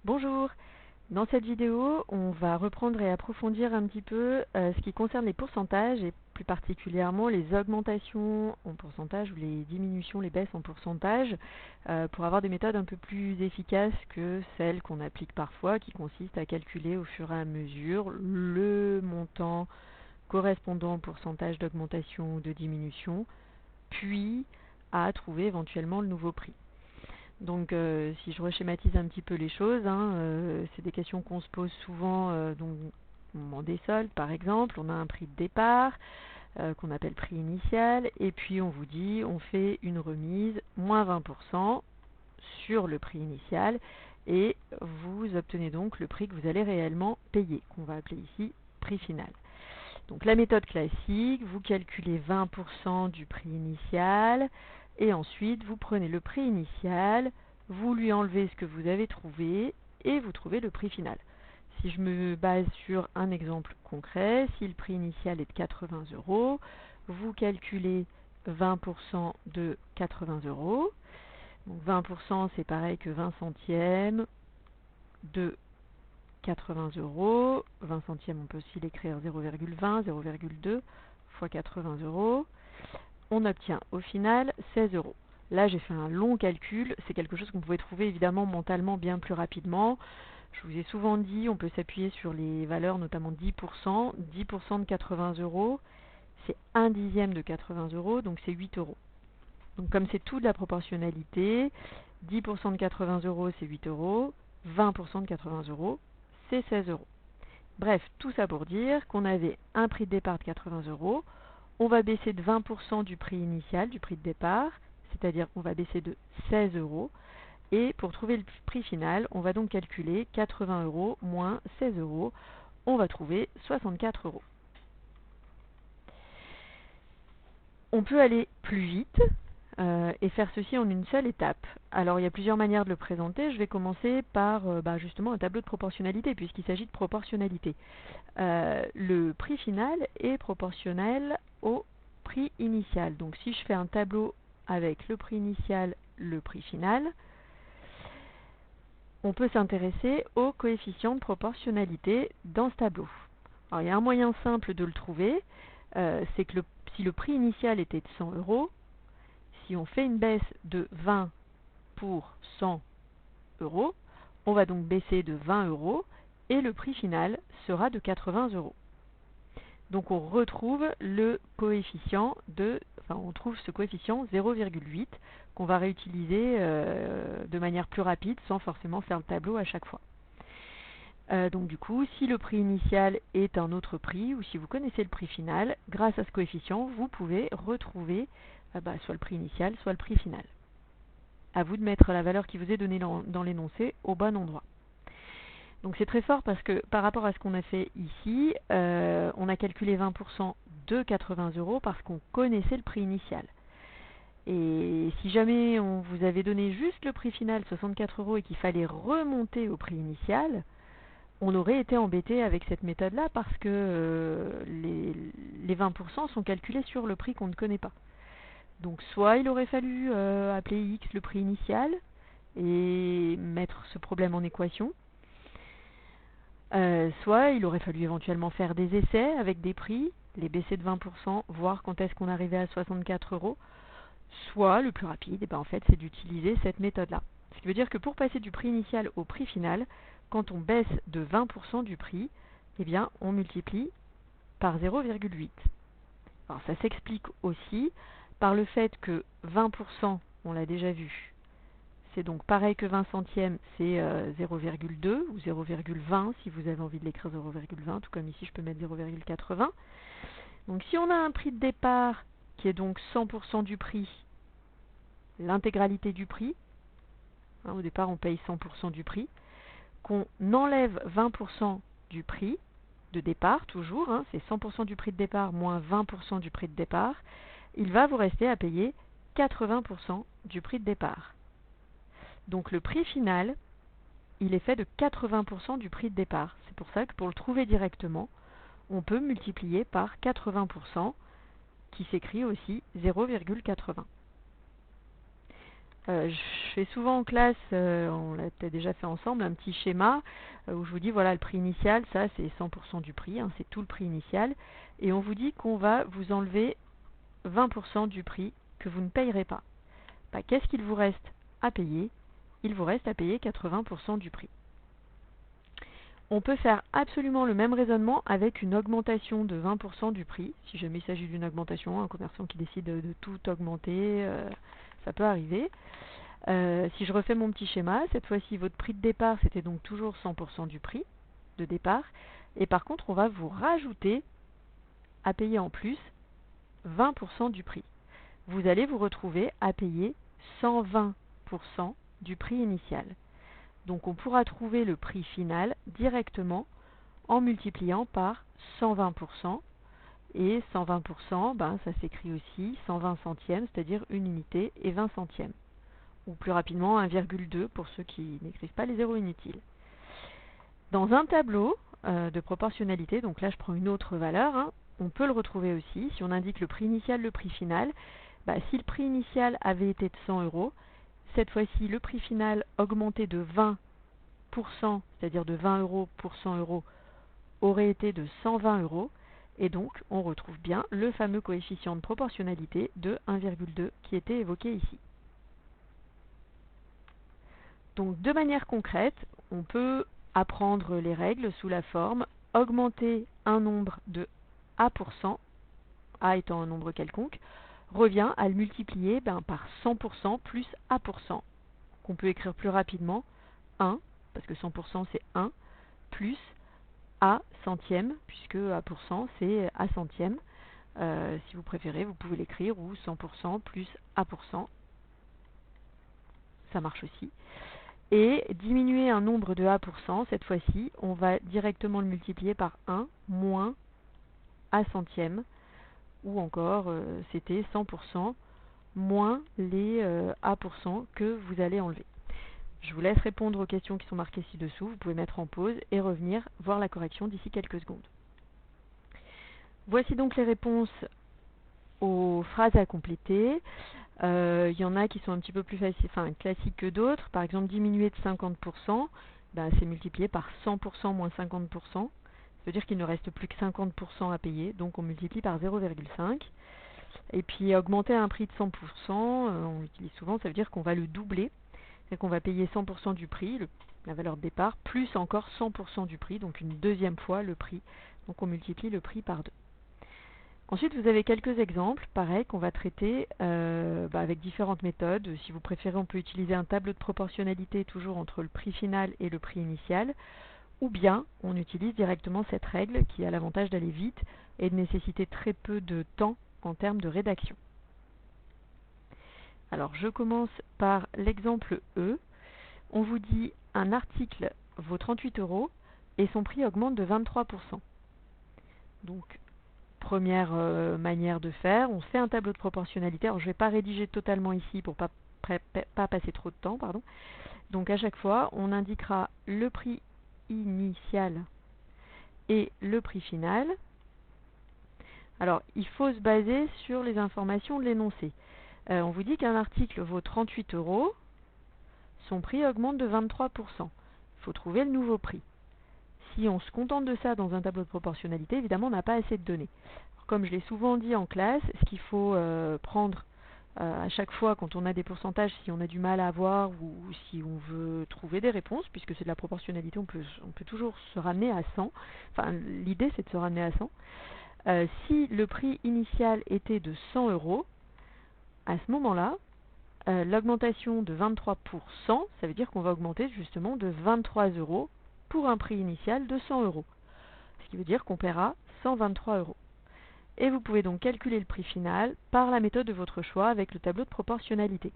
Bonjour, dans cette vidéo, on va reprendre et approfondir un petit peu ce qui concerne les pourcentages et plus particulièrement les augmentations en pourcentage ou les diminutions, les baisses en pourcentage pour avoir des méthodes un peu plus efficaces que celles qu'on applique parfois qui consistent à calculer au fur et à mesure le montant correspondant au pourcentage d'augmentation ou de diminution, puis à trouver éventuellement le nouveau prix. Donc, si je reschématise un petit peu les choses, c'est des questions qu'on se pose souvent donc, au moment des soldes, par exemple. On a un prix de départ qu'on appelle prix initial, et puis on vous dit on fait une remise moins 20% sur le prix initial, et vous obtenez donc le prix que vous allez réellement payer, qu'on va appeler ici prix final. Donc la méthode classique, vous calculez 20% du prix initial et ensuite vous prenez le prix initial, vous lui enlevez ce que vous avez trouvé et vous trouvez le prix final. Si je me base sur un exemple concret, si le prix initial est de 80 €, vous calculez 20% de 80 €. Donc 20% c'est pareil que 20 centièmes de 80 €, 20 centièmes on peut aussi l'écrire 0,20, 0,2 fois 80 €, on obtient au final 16 €. Là j'ai fait un long calcul, c'est quelque chose qu'on pouvait trouver évidemment mentalement bien plus rapidement. Je vous ai souvent dit, on peut s'appuyer sur les valeurs notamment 10%, 10% de 80 €, c'est 1 dixième de 80 €, donc c'est 8 €. Donc comme c'est tout de la proportionnalité, 10% de 80 € c'est 8 €, 20% de 80 € c'est 16 €. Bref, tout ça pour dire qu'on avait un prix de départ de 80 €, on va baisser de 20% du prix initial, du prix de départ, c'est-à-dire qu'on va baisser de 16 €, et pour trouver le prix final, on va donc calculer 80 € moins 16 €, on va trouver 64 €. On peut aller plus vite et faire ceci en une seule étape. Alors il y a plusieurs manières de le présenter. Je vais commencer par justement un tableau de proportionnalité puisqu'il s'agit de proportionnalité. Le prix final est proportionnel au prix initial. Donc si je fais un tableau avec le prix initial, le prix final, on peut s'intéresser au coefficient de proportionnalité dans ce tableau. Alors il y a un moyen simple de le trouver, c'est que si le prix initial était de 100 €, si on fait une baisse de 20 pour 100 €, on va donc baisser de 20 € et le prix final sera de 80 €. Donc on retrouve le coefficient on trouve ce coefficient 0,8 qu'on va réutiliser de manière plus rapide sans forcément faire le tableau à chaque fois. Donc du coup, si le prix initial est un autre prix ou si vous connaissez le prix final, grâce à ce coefficient, vous pouvez retrouver soit le prix initial, soit le prix final. À vous de mettre la valeur qui vous est donnée dans l'énoncé au bon endroit. Donc c'est très fort parce que par rapport à ce qu'on a fait ici, on a calculé 20% de 80 € parce qu'on connaissait le prix initial. Et si jamais on vous avait donné juste le prix final, 64 € et qu'il fallait remonter au prix initial, on aurait été embêté avec cette méthode-là parce que les 20% sont calculés sur le prix qu'on ne connaît pas. Donc soit il aurait fallu appeler X le prix initial et mettre ce problème en équation, soit il aurait fallu éventuellement faire des essais avec des prix, les baisser de 20%, voir quand est-ce qu'on arrivait à 64 €, soit le plus rapide, en fait, c'est d'utiliser cette méthode-là. Ce qui veut dire que pour passer du prix initial au prix final, quand on baisse de 20% du prix, on multiplie par 0,8. Alors ça s'explique aussi par le fait que 20%, on l'a déjà vu, c'est donc pareil que 20 centièmes, c'est 0,2 ou 0,20 si vous avez envie de l'écrire 0,20, tout comme ici je peux mettre 0,80. Donc si on a un prix de départ qui est donc 100% du prix, l'intégralité du prix, au départ on paye 100% du prix, qu'on enlève 20% du prix de départ, toujours, c'est 100% du prix de départ moins 20% du prix de départ, il va vous rester à payer 80% du prix de départ. Donc le prix final, il est fait de 80% du prix de départ. C'est pour ça que pour le trouver directement, on peut multiplier par 80%, qui s'écrit aussi 0,80. Je fais souvent en classe, on l'a peut-être déjà fait ensemble, un petit schéma où je vous dis voilà le prix initial, ça c'est 100% du prix, hein, c'est tout le prix initial. Et on vous dit qu'on va vous enlever 20% du prix que vous ne payerez pas. Bah, qu'est-ce qu'il vous reste à payer? Il vous reste à payer 80% du prix. On peut faire absolument le même raisonnement avec une augmentation de 20% du prix. Si jamais il s'agit d'une augmentation, un commerçant qui décide de tout augmenter, ça peut arriver. Si je refais mon petit schéma, cette fois-ci votre prix de départ c'était donc toujours 100% du prix de départ. Et par contre on va vous rajouter à payer en plus 20% du prix. Vous allez vous retrouver à payer 120% du prix initial. Donc on pourra trouver le prix final directement en multipliant par 120%. Et 120%, ben, ça s'écrit aussi 120 centièmes, c'est-à-dire une unité et 20 centièmes. Ou plus rapidement 1,2 pour ceux qui n'écrivent pas les zéros inutiles. Dans un tableau de proportionnalité, donc là je prends une autre valeur, hein, on peut le retrouver aussi. Si on indique le prix initial, le prix final, bah, si le prix initial avait été de 100 euros, cette fois-ci le prix final augmenté de 20%, c'est-à-dire de 20 euros pour 100 euros, aurait été de 120 euros. Et donc on retrouve bien le fameux coefficient de proportionnalité de 1,2 qui était évoqué ici. Donc de manière concrète, on peut apprendre les règles sous la forme augmenter un nombre de A%, A étant un nombre quelconque, revient à le multiplier par 100% plus A%, qu'on peut écrire plus rapidement 1, parce que 100% c'est 1, plus A centième, puisque A% c'est A centième. Si vous préférez, vous pouvez l'écrire, ou 100% plus A%, ça marche aussi. Et diminuer un nombre de A%, cette fois-ci, on va directement le multiplier par 1 moins A centième, ou encore c'était 100% moins les A% que vous allez enlever. Je vous laisse répondre aux questions qui sont marquées ci-dessous, vous pouvez mettre en pause et revenir voir la correction d'ici quelques secondes. Voici donc les réponses aux phrases à compléter. Il y en a qui sont un petit peu plus classiques que d'autres. Par exemple, diminuer de 50%, c'est multiplié par 100% moins 50%. Ça veut dire qu'il ne reste plus que 50% à payer, donc on multiplie par 0,5. Et puis augmenter un prix de 100%, on l'utilise souvent, ça veut dire qu'on va le doubler. C'est qu'on va payer 100% du prix, la valeur de départ, plus encore 100% du prix, donc une deuxième fois le prix. Donc on multiplie le prix par 2. Ensuite, vous avez quelques exemples, pareil, qu'on va traiter avec différentes méthodes. Si vous préférez, on peut utiliser un tableau de proportionnalité toujours entre le prix final et le prix initial, ou bien on utilise directement cette règle qui a l'avantage d'aller vite et de nécessiter très peu de temps en termes de rédaction. Alors, je commence par l'exemple E. On vous dit un article vaut 38 euros et son prix augmente de 23%. Donc, première manière de faire, on fait un tableau de proportionnalité. Alors je ne vais pas rédiger totalement ici pour pas passer trop de temps. Donc à chaque fois, on indiquera le prix initial et le prix final. Alors il faut se baser sur les informations de l'énoncé. On vous dit qu'un article vaut 38 euros, son prix augmente de 23%. Il faut trouver le nouveau prix. Si on se contente de ça dans un tableau de proportionnalité, évidemment, on n'a pas assez de données. Comme je l'ai souvent dit en classe, ce qu'il faut prendre à chaque fois quand on a des pourcentages, si on a du mal à avoir ou si on veut trouver des réponses, puisque c'est de la proportionnalité, on peut toujours se ramener à 100. Enfin, l'idée, c'est de se ramener à 100. Si le prix initial était de 100 euros, à ce moment-là, l'augmentation de 23%, ça veut dire qu'on va augmenter justement de 23 euros pour un prix initial de 100 euros. Ce qui veut dire qu'on paiera 123 euros. Et vous pouvez donc calculer le prix final par la méthode de votre choix avec le tableau de proportionnalité.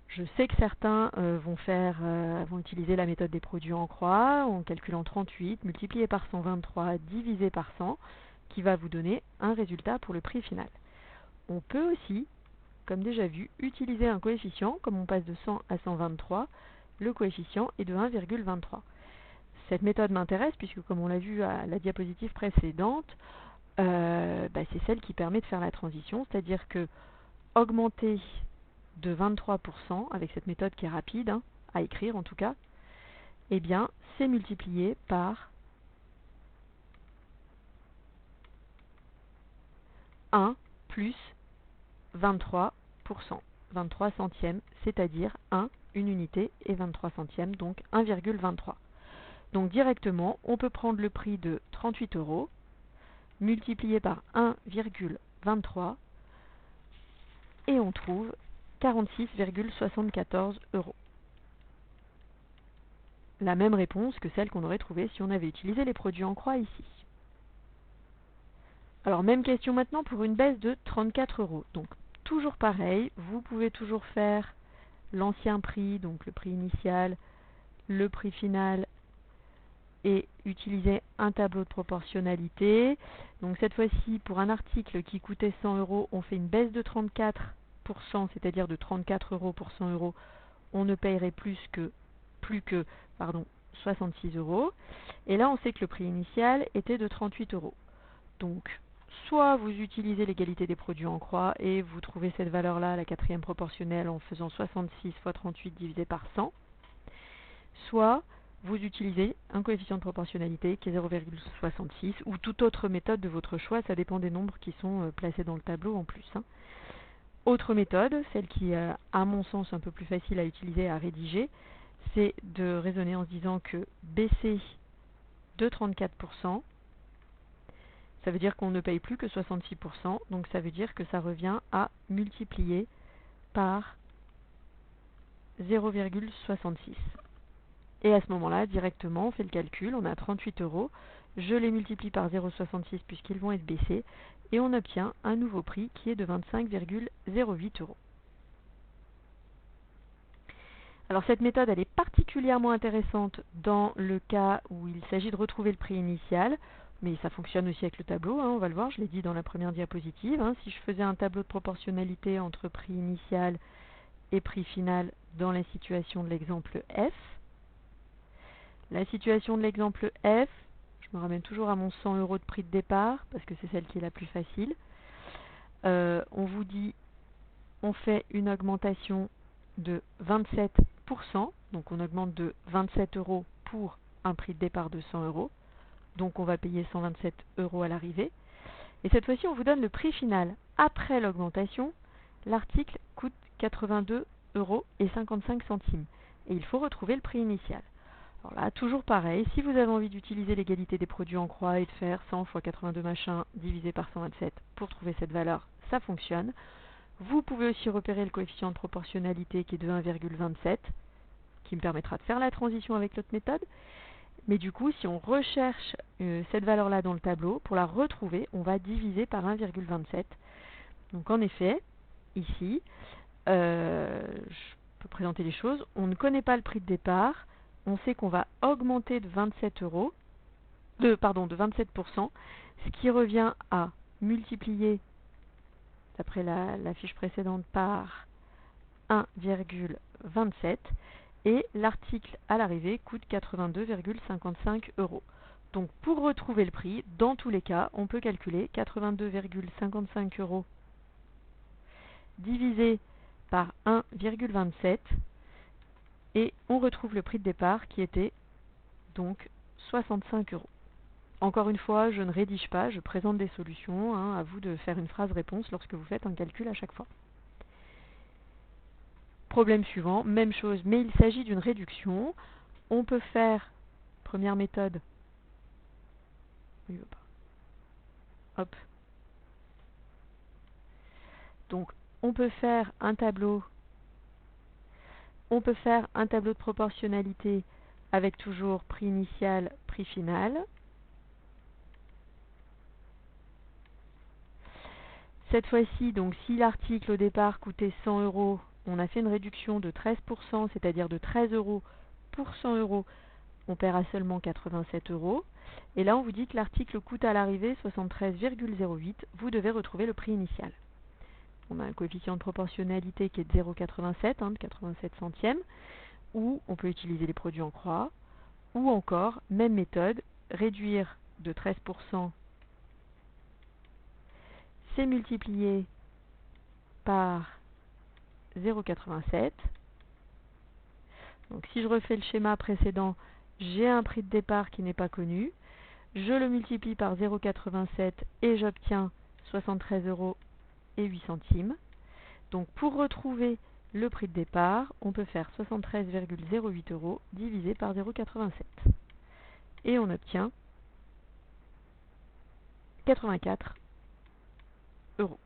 Je sais que certains vont utiliser la méthode des produits en croix en calculant 38 multiplié par 123 divisé par 100 qui va vous donner un résultat pour le prix final. On peut aussi, comme déjà vu, utiliser un coefficient, comme on passe de 100 à 123, le coefficient est de 1,23. Cette méthode m'intéresse puisque, comme on l'a vu à la diapositive précédente, c'est celle qui permet de faire la transition, c'est-à-dire que augmenter de 23%, avec cette méthode qui est rapide, hein, à écrire en tout cas, eh bien, c'est multiplié par 1 plus 23%, 23 centièmes, c'est-à-dire 1, une unité, et 23 centièmes, donc 1,23. Donc directement, on peut prendre le prix de 38 euros, multiplié par 1,23, et on trouve 46,74 euros. La même réponse que celle qu'on aurait trouvée si on avait utilisé les produits en croix ici. Alors même question maintenant pour une baisse de 34 euros. Donc toujours pareil, vous pouvez toujours faire l'ancien prix, donc le prix initial, le prix final, et utiliser un tableau de proportionnalité. Donc cette fois-ci, pour un article qui coûtait 100 euros, on fait une baisse de 34%, c'est-à-dire de 34 euros pour 100 euros. On ne paierait plus que 66 euros. Et là, on sait que le prix initial était de 38 euros. Donc, soit vous utilisez l'égalité des produits en croix et vous trouvez cette valeur-là, la quatrième proportionnelle, en faisant 66 fois 38 divisé par 100, soit vous utilisez un coefficient de proportionnalité qui est 0,66 ou toute autre méthode de votre choix, ça dépend des nombres qui sont placés dans le tableau en plus. Autre méthode, celle qui est à mon sens un peu plus facile à utiliser et à rédiger, c'est de raisonner en se disant que baisser de 34%, ça veut dire qu'on ne paye plus que 66%, donc ça veut dire que ça revient à multiplier par 0,66. Et à ce moment-là, directement, on fait le calcul, on a 38 euros, je les multiplie par 0,66 puisqu'ils vont être baissés, et on obtient un nouveau prix qui est de 25,08 euros. Alors cette méthode, elle est particulièrement intéressante dans le cas où il s'agit de retrouver le prix initial, mais ça fonctionne aussi avec le tableau, on va le voir, je l'ai dit dans la première diapositive. Si je faisais un tableau de proportionnalité entre prix initial et prix final dans la situation de l'exemple F, la situation de l'exemple F, je me ramène toujours à mon 100 euros de prix de départ, parce que c'est celle qui est la plus facile. On vous dit, on fait une augmentation de 27%, donc on augmente de 27 euros pour un prix de départ de 100 euros, donc on va payer 127 euros à l'arrivée. Et cette fois-ci, on vous donne le prix final après l'augmentation. L'article coûte 82 euros et 55 centimes, et il faut retrouver le prix initial. Alors là, toujours pareil, si vous avez envie d'utiliser l'égalité des produits en croix et de faire 100 fois 82 machin divisé par 127 pour trouver cette valeur, ça fonctionne. Vous pouvez aussi repérer le coefficient de proportionnalité qui est de 1,27, qui me permettra de faire la transition avec l'autre méthode. Mais du coup, si on recherche cette valeur-là dans le tableau, pour la retrouver, on va diviser par 1,27. Donc en effet, ici, je peux présenter les choses. On ne connaît pas le prix de départ. On sait qu'on va augmenter de 27 euros, de 27%, ce qui revient à multiplier, d'après la fiche précédente, par 1,27, et l'article à l'arrivée coûte 82,55 euros. Donc pour retrouver le prix, dans tous les cas, on peut calculer 82,55 euros divisé par 1,27, et on retrouve le prix de départ qui était donc 65 euros. Encore une fois, je ne rédige pas, je présente des solutions, à vous de faire une phrase-réponse lorsque vous faites un calcul à chaque fois. Problème suivant, même chose, mais il s'agit d'une réduction. On peut faire, première méthode, hop. Donc on peut faire un tableau de proportionnalité avec toujours prix initial, prix final. Cette fois-ci, donc si l'article au départ coûtait 100 euros, on a fait une réduction de 13%, c'est-à-dire de 13 euros pour 100 euros, on paiera seulement 87 euros. Et là, on vous dit que l'article coûte à l'arrivée 73,08. Vous devez retrouver le prix initial. On a un coefficient de proportionnalité qui est de 0,87, de 87 centièmes, ou on peut utiliser les produits en croix, ou encore, même méthode, réduire de 13%, c'est multiplié par 0,87. Donc si je refais le schéma précédent, j'ai un prix de départ qui n'est pas connu. Je le multiplie par 0,87 et j'obtiens 73,08 €. Donc pour retrouver le prix de départ, on peut faire 73,08 € divisé par 0,87. Et on obtient 84 €.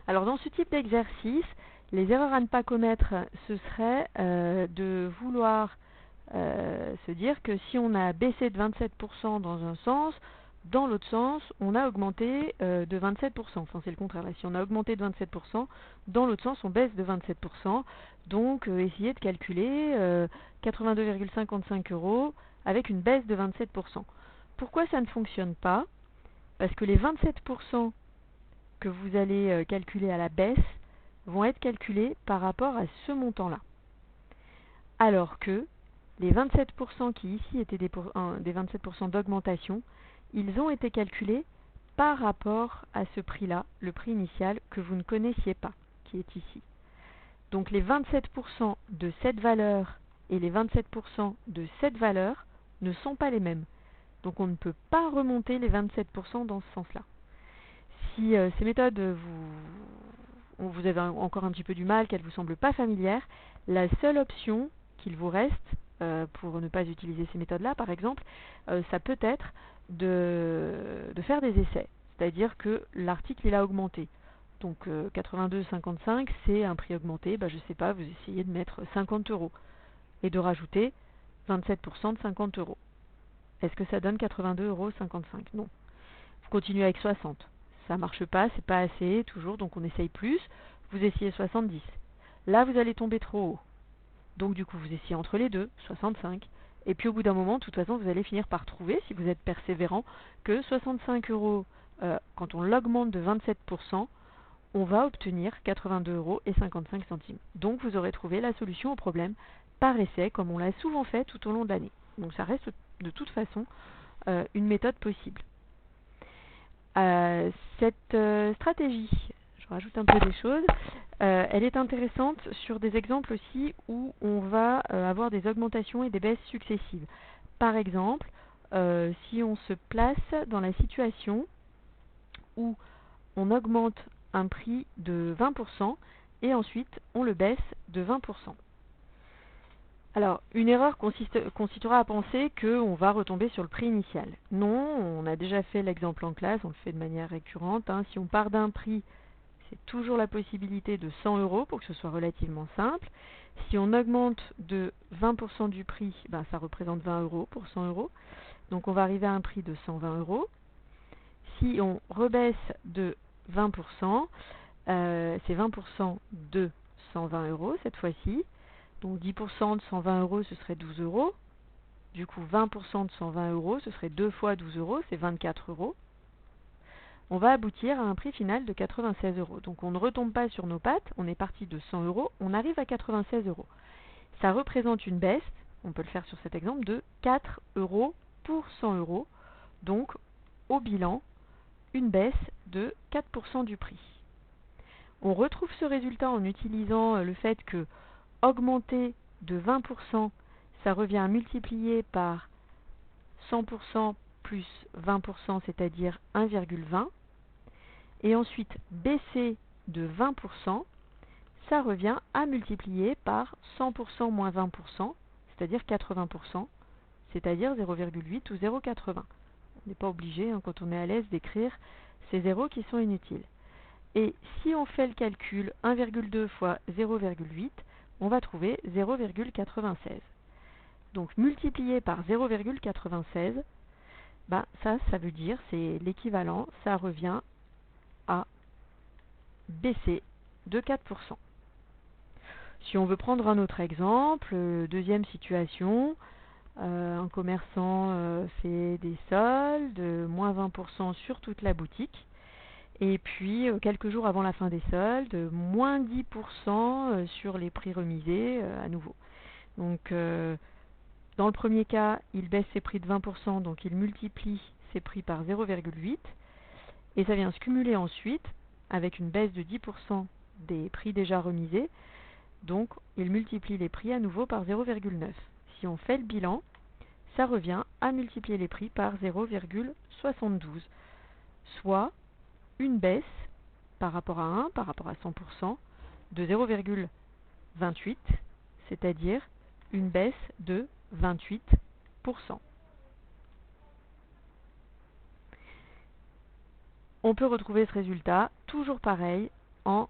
Alors dans ce type d'exercice, les erreurs à ne pas commettre, ce serait de vouloir se dire que si on a baissé de 27% dans un sens, dans l'autre sens, on a augmenté de 27%. Enfin, c'est le contraire. Là. Si on a augmenté de 27%, dans l'autre sens, on baisse de 27%. Donc, essayer de calculer 82,55 € avec une baisse de 27%. Pourquoi ça ne fonctionne pas? Parce que les 27% que vous allez calculer à la baisse vont être calculés par rapport à ce montant-là. Alors que les 27% qui ici étaient des 27% d'augmentation, ils ont été calculés par rapport à ce prix-là, le prix initial que vous ne connaissiez pas, qui est ici. Donc les 27% de cette valeur et les 27% de cette valeur ne sont pas les mêmes. Donc on ne peut pas remonter les 27% dans ce sens-là. Si ces méthodes vous avez encore un petit peu du mal, qu'elles ne vous semblent pas familières, la seule option qu'il vous reste pour ne pas utiliser ces méthodes-là, par exemple, ça peut être de faire des essais. C'est-à-dire que l'article il a augmenté. Donc 82,55 c'est un prix augmenté, je ne sais pas, vous essayez de mettre 50 € et de rajouter 27% de 50 €. Est-ce que ça donne 82,55 €? Non. Vous continuez avec 60. Ça ne marche pas, c'est pas assez, toujours, donc on essaye plus. Vous essayez 70. Là, vous allez tomber trop haut. Donc du coup, vous essayez entre les deux, 65. Et puis au bout d'un moment, de toute façon, vous allez finir par trouver, si vous êtes persévérant, que 65 €, quand on l'augmente de 27%, on va obtenir 82,55 €. Donc vous aurez trouvé la solution au problème par essai, comme on l'a souvent fait tout au long de l'année. Donc ça reste de toute façon une méthode possible. Cette stratégie, je rajoute un peu des choses, elle est intéressante sur des exemples aussi où on va avoir des augmentations et des baisses successives. Par exemple, si on se place dans la situation où on augmente un prix de 20% et ensuite on le baisse de 20%. Alors, une erreur consistera à penser qu'on va retomber sur le prix initial. Non, on a déjà fait l'exemple en classe, on le fait de manière récurrente. Si on part d'un prix, c'est toujours la possibilité de 100 € pour que ce soit relativement simple. Si on augmente de 20% du prix, ça représente 20 € pour 100 €. Donc on va arriver à un prix de 120 €. Si on rebaisse de 20%, c'est 20% de 120 € cette fois-ci. Donc 10% de 120 €, ce serait 12 €. Du coup, 20% de 120 €, ce serait 2 fois 12 €, c'est 24 €. On va aboutir à un prix final de 96 €. Donc on ne retombe pas sur nos pattes, on est parti de 100 €, on arrive à 96 €. Ça représente une baisse, on peut le faire sur cet exemple, de 4 € pour 100 €. Donc au bilan, une baisse de 4% du prix. On retrouve ce résultat en utilisant le fait que augmenter de 20%, ça revient à multiplier par 100% plus 20%, c'est-à-dire 1,20. Et ensuite, baisser de 20%, ça revient à multiplier par 100% moins 20%, c'est-à-dire 80%, c'est-à-dire 0,8 ou 0,80. On n'est pas obligé, quand on est à l'aise, d'écrire ces zéros qui sont inutiles. Et si on fait le calcul 1,2 fois 0,8, on va trouver 0,96. Donc multiplié par 0,96, ça veut dire, c'est l'équivalent, ça revient à baisser de 4%. Si on veut prendre un autre exemple, deuxième situation, un commerçant fait des soldes, moins 20% sur toute la boutique. Et puis, quelques jours avant la fin des soldes, moins 10% sur les prix remisés à nouveau. Donc, dans le premier cas, il baisse ses prix de 20%, donc il multiplie ses prix par 0,8. Et ça vient se cumuler ensuite avec une baisse de 10% des prix déjà remisés. Donc, il multiplie les prix à nouveau par 0,9. Si on fait le bilan, ça revient à multiplier les prix par 0,72, soit une baisse par rapport à 1, par rapport à 100%, de 0,28, c'est-à-dire une baisse de 28%. On peut retrouver ce résultat, toujours pareil, en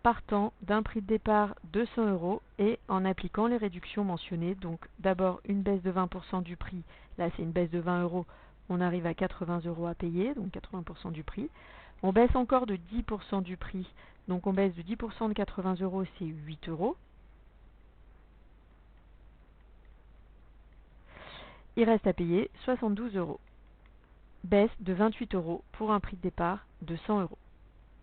partant d'un prix de départ de 100 € et en appliquant les réductions mentionnées. Donc d'abord une baisse de 20% du prix, là c'est une baisse de 20 €, on arrive à 80 € à payer, donc 80% du prix. On baisse encore de 10% du prix, donc on baisse de 10% de 80 €, c'est 8 €. Il reste à payer 72 €. Baisse de 28 € pour un prix de départ de 100 €.